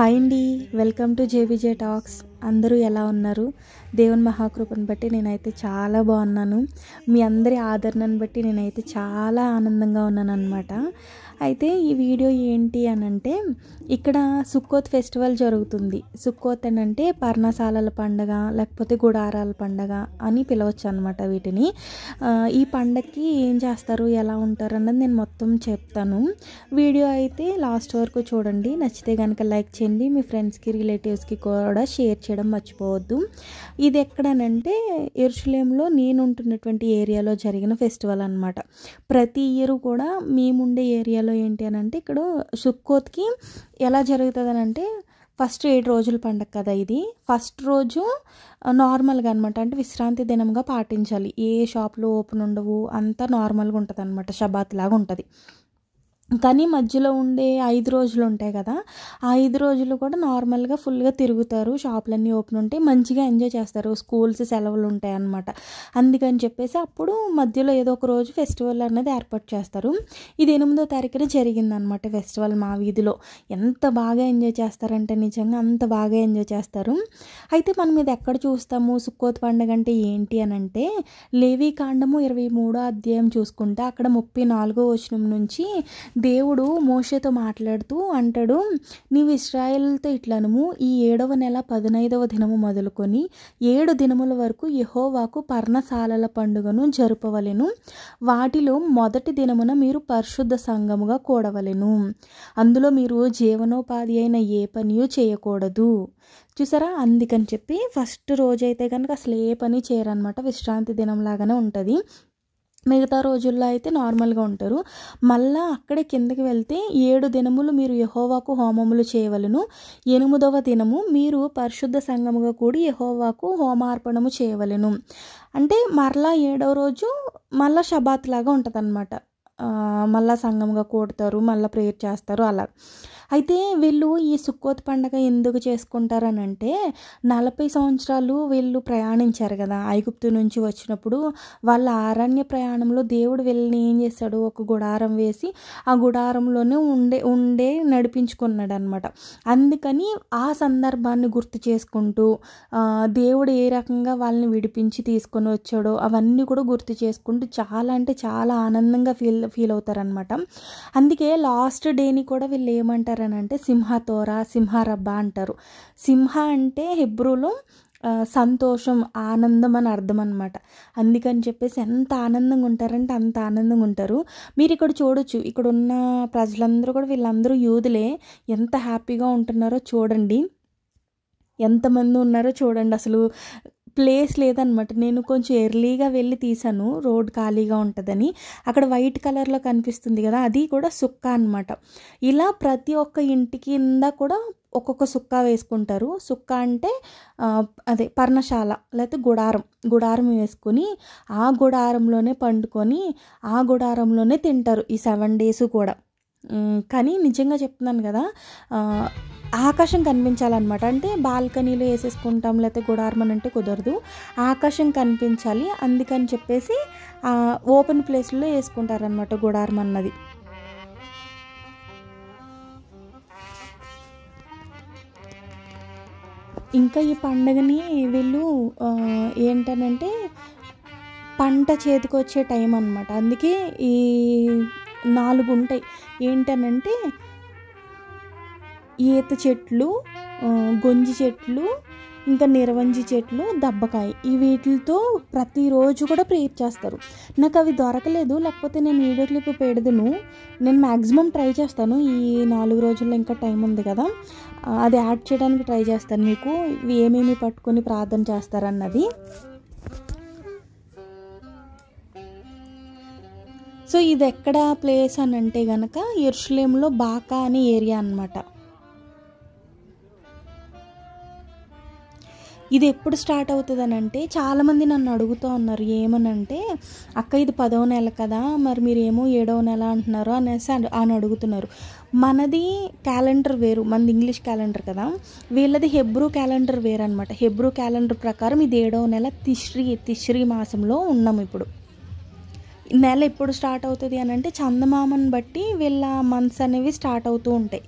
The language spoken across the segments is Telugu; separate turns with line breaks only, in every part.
హాయ్ అండి, వెల్కమ్ టు జేబీజే టాక్స్. అందరూ ఎలా ఉన్నారు? దేవుని మహాకృపను బట్టి నేనైతే చాలా బాగున్నాను. మీ అందరి ఆదరణను బట్టి నేనైతే చాలా ఆనందంగా ఉన్నాను అనమాట. అయితే ఈ వీడియో ఏంటి అని అంటే, ఇక్కడ సుక్కోత్ ఫెస్టివల్ జరుగుతుంది. సుక్కోత్ అని అంటే పర్ణశాలల పండగ, లేకపోతే గుడారాల పండగ అని పిలవచ్చు అనమాట వీటిని. ఈ పండగకి ఏం చేస్తారు, ఎలా ఉంటారు అన్నది నేను మొత్తం చెప్తాను. వీడియో అయితే లాస్ట్ వరకు చూడండి. నచ్చితే కనుక లైక్ చేయండి. మీ ఫ్రెండ్స్కి, రిలేటివ్స్కి కూడా షేర్ చేయడం మర్చిపోవద్దు. ఇది ఎక్కడనంటే యెరూషలేంలో నేను ఉంటున్నటువంటి ఏరియాలో జరిగిన ఫెస్టివల్ అనమాట. ప్రతి ఇయర్ కూడా మేముండే ఏరియాలో ఏంటి అని అంటే, ఇక్కడ సుక్కోత్కి ఎలా జరుగుతుంది అని అంటే, ఫస్ట్ 7 రోజుల పండగ కదా ఇది. ఫస్ట్ రోజు నార్మల్గా అనమాట, అంటే విశ్రాంతి దినంగా పాటించాలి. ఏ షాపులు ఓపెన్ ఉండవు, అంతా నార్మల్గా ఉంటుంది అనమాట, షబాత్ లాగా ఉంటుంది. కానీ మధ్యలో ఉండే 5 రోజులు ఉంటాయి కదా, ఆ 5 రోజులు కూడా నార్మల్గా ఫుల్గా తిరుగుతారు, షాపులన్నీ ఓపెన్ ఉంటాయి, మంచిగా ఎంజాయ్ చేస్తారు. స్కూల్స్ సెలవులు ఉంటాయి అన్నమాట. అందుకని చెప్పేసి అప్పుడు మధ్యలో ఏదో ఒక రోజు ఫెస్టివల్ అనేది ఏర్పాటు చేస్తారు. ఇది 8వ తారీఖున జరిగిందనమాట ఫెస్టివల్ మా వీధిలో. ఎంత బాగా ఎంజాయ్ చేస్తారంటే నిజంగా అంత బాగా ఎంజాయ్ చేస్తారు. అయితే మనం ఇది ఎక్కడ చూస్తాము, సుక్కోత్ పండుగ అంటే ఏంటి అని అంటే, లేవీకాండము 23వ అధ్యాయం చూసుకుంటే అక్కడ 34వ వచనం నుంచి దేవుడు మోషేతో మాట్లాడుతూ అంటాడు, నీవు ఇశ్రాయేలుతో ఇట్లనుము, ఈ 7వ నెల 15వ దినము మొదలుకొని 7 దినముల వరకు యెహోవాకు పర్ణశాలల పండుగను జరుపవలెను. వాటిలో మొదటి దినమున మీరు పరిశుద్ధ సంఘముగా కూడవలెను. అందులో మీరు జీవనోపాధి అయిన ఏ పనియూ చేయకూడదు. చూసారా, అందుకని చెప్పి ఫస్ట్ రోజు అయితే కనుక అసలు ఏ పని చేయరనమాట, విశ్రాంతి దినం లాగానే ఉంటుంది. మిగతా రోజుల్లో అయితే నార్మల్గా ఉంటారు. మళ్ళా అక్కడే కిందకి వెళ్తే 7 దినములు మీరు యెహోవాకు హోమములు చేయవలెను. 8వ దినము మీరు పరిశుద్ధ సంఘముగా కూడి యెహోవాకు హోమార్పణము చేయవలెను. అంటే మరలా 7వ రోజు మళ్ళీ షబాత్ లాగా ఉంటుంది అనమాట. మళ్ళా సంఘంగా కూడతారు, మళ్ళీ ప్రేయర్ చేస్తారు అలా. అయితే వీళ్ళు ఈ సుక్కోత్ పండగ ఎందుకు చేసుకుంటారని అంటే, 40 సంవత్సరాలు వీళ్ళు ప్రయాణించారు కదా ఐగుప్తు నుంచి వచ్చినప్పుడు. వాళ్ళ అరణ్య ప్రయాణంలో దేవుడు వీళ్ళని ఏం చేశాడు, ఒక గుడారం వేసి ఆ గుడారంలోనే ఉండే నడిపించుకున్నాడు అనమాట. అందుకని ఆ సందర్భాన్ని గుర్తు చేసుకుంటూ దేవుడు ఏ రకంగా వాళ్ళని విడిపించి తీసుకొని వచ్చాడో అవన్నీ కూడా గుర్తు చేసుకుంటూ చాలా అంటే చాలా ఆనందంగా ఫీల్ అవుతారనమాట. అందుకే లాస్ట్ డేని కూడా వీళ్ళు ఏమంటారు అని అంటే, సింహతోరా, సింహరబ్బా అంటారు. సింహ అంటే హెబ్రూలో సంతోషం, ఆనందం అని అర్థం అనమాట. అందుకని చెప్పేసి ఎంత ఆనందంగా ఉంటారంటే అంత ఆనందంగా ఉంటారు. మీరు ఇక్కడ చూడొచ్చు, ఇక్కడ ఉన్న ప్రజలందరూ కూడా వీళ్ళందరూ యూదులే. ఎంత హ్యాపీగా ఉంటున్నారో చూడండి, ఎంతమంది ఉన్నారో చూడండి. అసలు ప్లేస్ లేదనమాట. నేను కొంచెం ఎర్లీగా వెళ్ళి తీసాను, రోడ్ ఖాళీగా ఉంటుందని. అక్కడ వైట్ కలర్లో కనిపిస్తుంది కదా, అది కూడా సుక్క అనమాట. ఇలా ప్రతి ఒక్క ఇంటి కింద కూడా ఒక్కొక్క సుక్క వేసుకుంటారు. సుక్క అంటే అదే పర్ణశాల లేకపోతే గుడారం వేసుకొని ఆ గుడారంలోనే పండుకొని ఆ గుడారంలోనే తింటారు ఈ 7 days కూడా. కానీ నిజంగా చెప్తున్నాను కదా, ఆకాశం కనిపించాలన్నమాట. అంటే బాల్కనీలో వేసేసుకుంటాం, లేకపోతే గుడారం అని అంటే కుదరదు, ఆకాశం కనిపించాలి. అందుకని చెప్పేసి ఓపెన్ ప్లేస్లో వేసుకుంటారనమాట గుడారం అన్నది. ఇంకా ఈ పండుగని వీళ్ళు ఏంటనంటే పంట చేతికొచ్చే టైం అనమాట. అందుకే ఈ 4 ఉంటాయి. ఏంటనంటే ఈత చెట్లు, గొంజి చెట్లు, ఇంకా నిరవంజి చెట్లు, దబ్బకాయ, ఈ వీటితో ప్రతిరోజు కూడా ప్రేయర్ చేస్తారు. నాకు అవి దొరకలేదు, లేకపోతే నేను వీడియో క్లిప్ పెడదును. నేను మ్యాక్సిమం ట్రై చేస్తాను, ఈ 4 రోజుల్లో ఇంకా టైం ఉంది కదా, అది యాడ్ చేయడానికి ట్రై చేస్తాను మీకు, ఏమేమి పట్టుకొని ప్రార్థన చేస్తారన్నది. సో ఇది ఎక్కడ ప్లేస్ అని అంటే కనుక యెరూషలేంలో బాకా అనే ఏరియా అనమాట. ఇది ఎప్పుడు స్టార్ట్ అవుతుంది అని అంటే, చాలామంది నన్ను అడుగుతూ ఉన్నారు, ఏమనంటే అక్క ఇది 10వ నెల కదా, మరి మీరేమో 7వ నెల అంటున్నారు అనేసి అని అడుగుతున్నారు. మనది క్యాలెండర్ వేరు, మనది ఇంగ్లీష్ క్యాలెండర్ కదా, వీళ్ళది హెబ్రూ క్యాలెండర్ వేరు అనమాట. హెబ్రూ క్యాలెండర్ ప్రకారం ఇది 7వ నెల తిష్రీ మాసంలో ఉన్నాము ఇప్పుడు. నెల ఎప్పుడు స్టార్ట్ అవుతుంది అని అంటే చందమామని బట్టి వీళ్ళ మంత్స్ అనేవి స్టార్ట్ అవుతూ ఉంటాయి.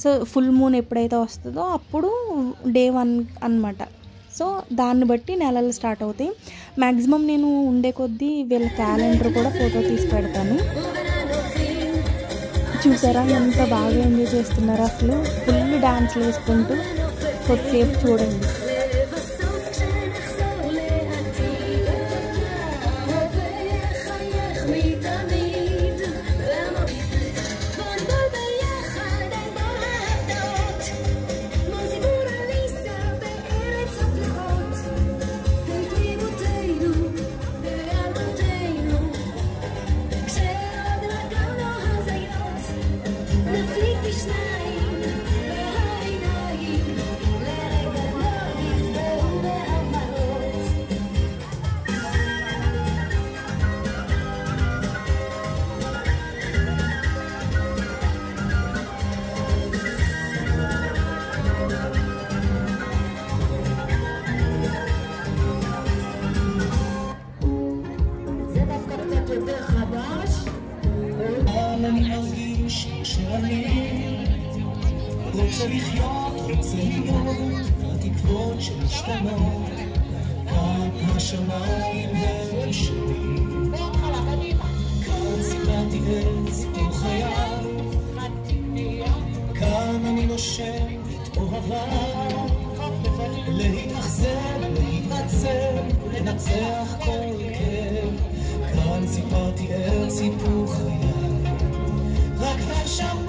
సో ఫుల్ మూన్ ఎప్పుడైతే వస్తుందో అప్పుడు డే 1 అన్నమాట. సో దాన్ని బట్టి నెలలు స్టార్ట్ అవుతాయి. మ్యాక్సిమం నేను ఉండే కొద్దీ వీళ్ళ క్యాలెండర్ కూడా ఫోటో తీసి పెడతాను. చూసారా ఎంత బాగా ఎంజాయ్ చేస్తున్నారు, అసలు ఫుల్ డాన్స్లు వేసుకుంటూ. కొద్దిసేపు చూడండి.
רוצה לחיות, רוצה להיות, התקוות שמשתנות, כאן השמיים הם שלי, כאן סיפרתי את סיפור חיי, כאן אני נושם את אוהביי, להתאכזב, להתעצב, לנצח כל כאב, כאן סיפרתי את סיפור חיי, רק השמיים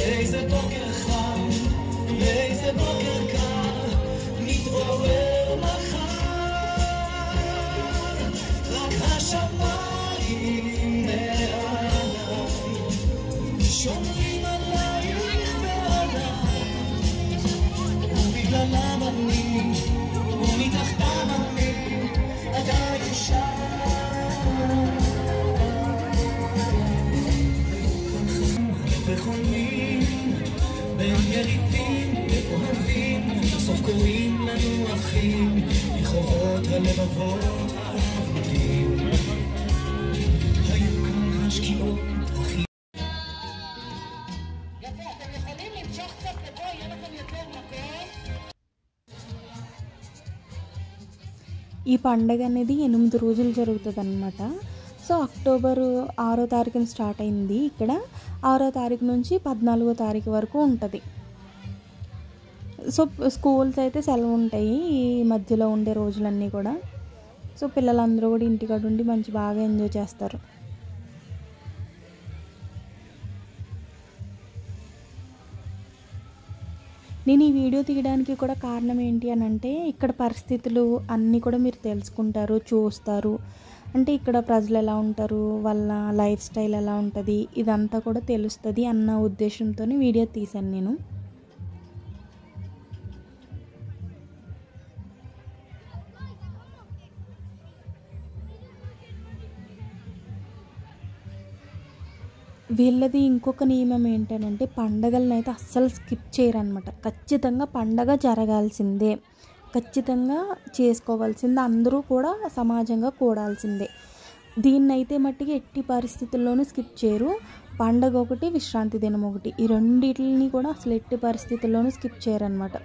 איזה בוקר חם, איזה בוקר קר, נתעורר מחר, רק השמיים מעליי, שומרים עלייך ועליי, ובגללם אני, ומתחתם אני, עדיין שם. וחולמים בין יריבים ואוהבים, בסוף קוראים לנו אחים, מחובות הלבבות האבודים. היו כאן השקיעות הכי... יפה, אתם יכולים למשוך קצת לפה, יהיה לכם יותר מקום.
ఈ పండగ అనేది 8 రోజులు జరుగుతుంది అన్నమాట. సో అక్టోబర్ 6వ తారీఖున స్టార్ట్ అయింది. ఇక్కడ 6వ తారీఖు నుంచి 14వ తారీఖు వరకు ఉంటుంది. సో స్కూల్స్ అయితే సెలవు ఉంటాయి ఈ మధ్యలో ఉండే రోజులన్నీ కూడా. సో పిల్లలందరూ కూడా ఇంటికాడ ఉండి మంచి బాగా ఎంజాయ్ చేస్తారు. నేను ఈ వీడియో తీయడానికి కూడా కారణం ఏంటి అని అంటే, ఇక్కడ పరిస్థితులు అన్నీ కూడా మీరు తెలుసుకుంటారు, చూస్తారు. అంటే ఇక్కడ ప్రజలు ఎలా ఉంటారు, వాళ్ళ లైఫ్ స్టైల్ ఎలా ఉంటుంది, ఇదంతా కూడా తెలుస్తుంది అన్న ఉద్దేశంతో వీడియో తీశాను నేను. వీళ్ళది ఇంకొక నియమం ఏంటంటే, పండగలను అయితే అస్సలు స్కిప్ చేయరనమాట. ఖచ్చితంగా పండగ జరగాల్సిందే, ఖచ్చితంగా చేసుకోవాల్సిందే, అందరూ కూడా సమాజంగా కూడాల్సిందే. దీన్నైతే మట్టికి ఎట్టి పరిస్థితుల్లోనూ స్కిప్ చేయరు. పండగ ఒకటి, విశ్రాంతి దినం ఒకటి, ఈ రెండింటిని కూడా అసలు ఎట్టి పరిస్థితుల్లోనూ స్కిప్ చేయరనమాట.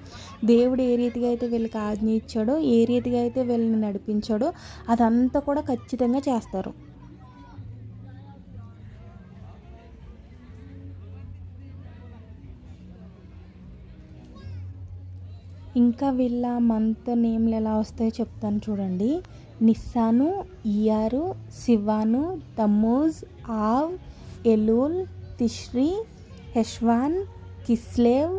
దేవుడు ఏ రీతిగా అయితే వీళ్ళకి ఆజ్ఞ ఇచ్చాడో, ఏ రీతిగా అయితే వీళ్ళని నడిపించాడో అదంతా కూడా ఖచ్చితంగా చేస్తారు. ఇంకా వీళ్ళ మంత్ నేమ్లు ఎలా వస్తాయో చెప్తాను చూడండి. నిస్సాను, ఇయారు, సివాను, తమ్మూజ్, ఆవ్, ఎలూల్, తిష్రీ, హెష్వాన్, కిస్లేవ్,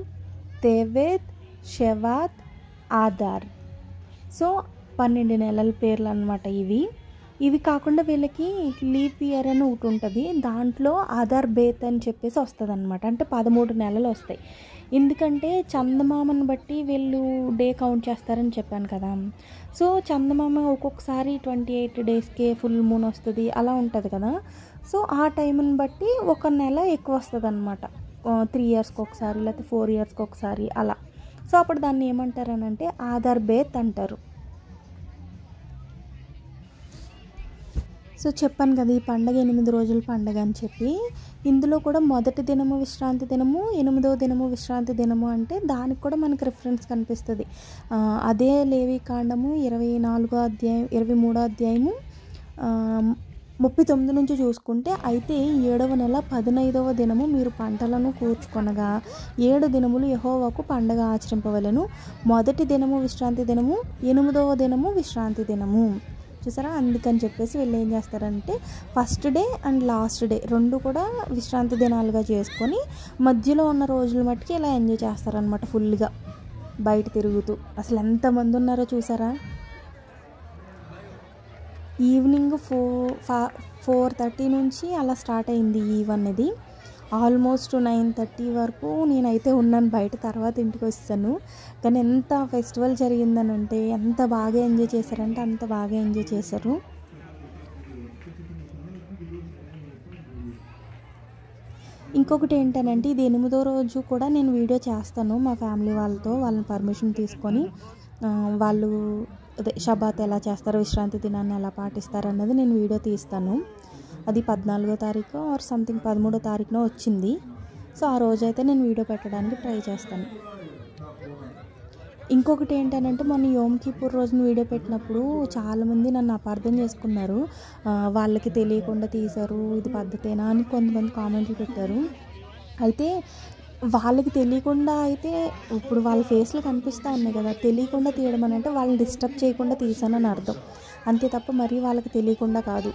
తేవేత్, షెవాత్, ఆదార్. సో 12 నెలల పేర్లు అన్నమాట ఇవి కాకుండా వీళ్ళకి లీప్ ఇయర్ అని ఒకటి ఉంటుంది. దాంట్లో ఆధార్ బేత్ అని చెప్పేసి వస్తుంది అనమాట. అంటే 13 నెలలు వస్తాయి. ఎందుకంటే చందమామను బట్టి వీళ్ళు డే కౌంట్ చేస్తారని చెప్పాను కదా. సో చందమామ ఒక్కొక్కసారి 28 డేస్కే ఫుల్ మూన్ వస్తుంది, అలా ఉంటుంది కదా. సో ఆ టైంని బట్టి ఒక నెల ఎక్కువ వస్తుంది అనమాట. 3 ఇయర్స్కి ఒకసారి, లేకపోతే 4 ఇయర్స్కి ఒకసారి అలా. సో అప్పుడు దాన్ని ఏమంటారనంటే ఆధార్ బేత్ అంటారు. సో చెప్పాను కదా ఈ పండగ 8 రోజుల పండగ అని చెప్పి. ఇందులో కూడా మొదటి దినము విశ్రాంతి దినము, 8వ దినము విశ్రాంతి దినము అంటే దానికి కూడా మనకు రిఫరెన్స్ కనిపిస్తుంది. అదే లేవికాండము 23వ అధ్యాయము 39 నుంచి చూసుకుంటే, అయితే 7వ నెల 15వ దినము మీరు పంటలను కూర్చుకొనగా 7 దినములు యెహోవాకు పండగ ఆచరింపవలెను. మొదటి దినము విశ్రాంతి దినము, 8వ దినము విశ్రాంతి దినము. చూసారా, అందుకని చెప్పేసి వీళ్ళు ఏం చేస్తారంటే first day and last day రెండు కూడా విశ్రాంతి దినాలుగా చేసుకొని మధ్యలో ఉన్న రోజుల మట్టుకి ఇలా ఎంజాయ్ చేస్తారనమాట. ఫుల్గా బయట తిరుగుతూ. అసలు ఎంతమంది ఉన్నారో చూసారా. ఈవినింగ్ 4:30 నుంచి అలా స్టార్ట్ అయింది ఈవ్ అనేది. ఆల్మోస్ట్ 9:30 వరకు నేనైతే ఉన్నాను బయట. తర్వాత ఇంటికి వస్తాను. కానీ ఎంత ఫెస్టివల్ జరిగిందనంటే ఎంత బాగా ఎంజాయ్ చేశారంటే అంత బాగా ఎంజాయ్ చేశారు. ఇంకొకటి ఏంటనంటే ఇది 8వ రోజు కూడా నేను వీడియో చేస్తాను మా ఫ్యామిలీ వాళ్ళతో. వాళ్ళని పర్మిషన్ తీసుకొని వాళ్ళు అదే షబాత్ ఎలా చేస్తారు, విశ్రాంతి దినాన్ని ఎలా పాటిస్తారు అన్నది నేను వీడియో తీస్తాను. అది 14వ తారీఖు ఆర్ సంథింగ్ 13వ తారీఖున వచ్చింది. సో ఆ రోజైతే నేను వీడియో పెట్టడానికి ట్రై చేస్తాను. ఇంకొకటి ఏంటనంటే మొన్న యోమ్ కిపూర్ రోజున వీడియో పెట్టినప్పుడు చాలామంది నన్ను అపార్థం చేసుకున్నారు. వాళ్ళకి తెలియకుండా తీశారు, ఇది పద్ధతేనా అని కొంతమంది కామెంట్లు పెట్టారు. అయితే వాళ్ళకి తెలియకుండా అయితే ఇప్పుడు వాళ్ళ ఫేస్లో కనిపిస్తూ ఉన్నాయి కదా, తెలియకుండా తీయడం అని అంటే వాళ్ళని డిస్టర్బ్ చేయకుండా తీసానని అర్థం. అంతే తప్ప మరీ వాళ్ళకి తెలియకుండా కాదు.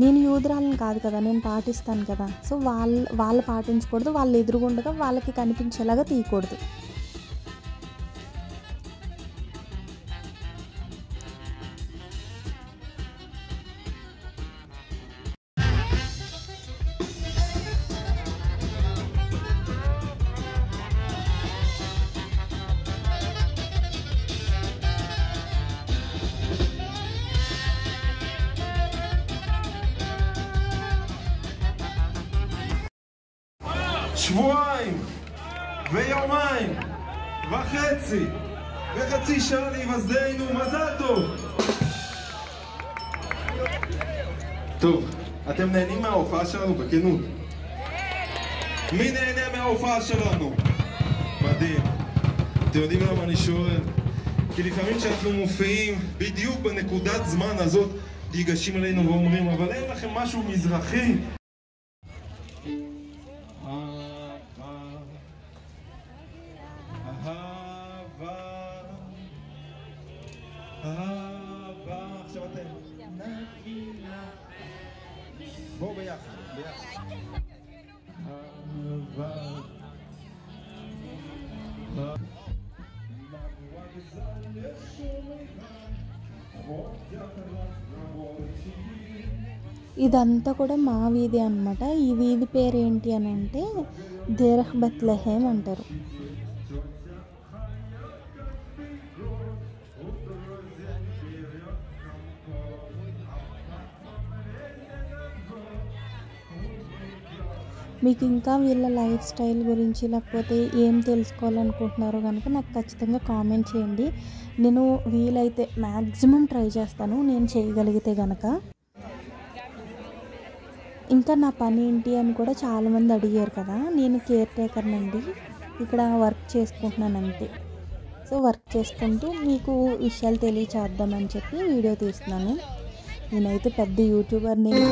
నేను యూదురాలను కాదు కదా, నేను పాటిస్తాను కదా. సో వాళ్ళు పాటించకూడదు, వాళ్ళు ఎదురుగుండగా వాళ్ళకి కనిపించేలాగా తీయకూడదు.
שבועיים ויומיים וחצי שעה להיווסדנו. מזל טוב. טוב, אתם נהנים מההופעה שלנו בכנות? מי נהנה מההופעה שלנו? מדהים. אתם יודעים למה אני שואל? כי לפעמים כשאנחנו מופיעים בדיוק בנקודת זמן הזאת ניגשים אלינו ואומרים, אבל אין לכם משהו מזרחי? עכשיו אתם נגילה. בואו ביחד.
ఇదంతా కూడా మా వీధి అన్నమాట. ఈ వీధి పేరు ఏంటి అని అంటే దేరహ్ బెత్లెహేమ్ అంటారు. మీకు ఇంకా వీళ్ళ లైఫ్ స్టైల్ గురించి లేకపోతే ఏం తెలుసుకోవాలనుకుంటున్నారో కనుక నాకు ఖచ్చితంగా కామెంట్ చేయండి. నేను వీలైతే మ్యాక్సిమం ట్రై చేస్తాను, నేను చేయగలిగితే కనుక. ఇంకా నా పని ఏంటి అని కూడా చాలామంది అడిగారు కదా. నేను కేర్ టేకర్నండి, ఇక్కడ వర్క్ చేసుకుంటున్నాను అంతే. సో వర్క్ చేసుకుంటూ మీకు విషయాలు తెలియచేద్దామని చెప్పి వీడియో తీస్తున్నాను. నేనైతే పెద్ద యూట్యూబర్ నేను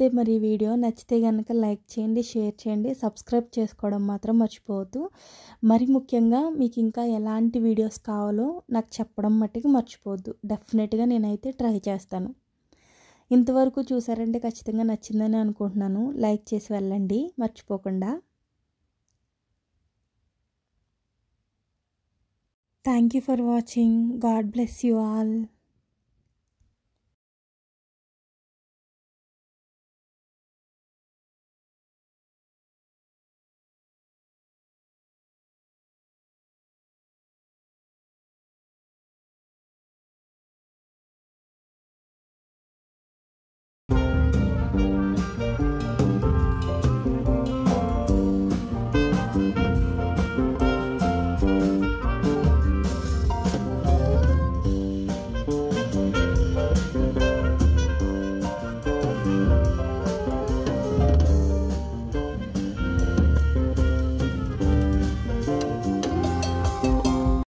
ఇంతే మరి ఈ వీడియో నచ్చితే కనుక లైక్ చేయండి, షేర్ చేయండి, సబ్స్క్రైబ్ చేసుకోవడం మాత్రం మర్చిపోవద్దు. మరి ముఖ్యంగా మీకు ఇంకా ఎలాంటి వీడియోస్ కావాలో నాకు చెప్పడం మట్టుకు మర్చిపోవద్దు. డెఫినెట్గా నేనైతే ట్రై చేస్తాను. ఇంతవరకు చూసారంటే ఖచ్చితంగా నచ్చిందని అనుకుంటున్నాను. లైక్ చేసి వెళ్ళండి మర్చిపోకుండా. Thank you for watching. God bless you all.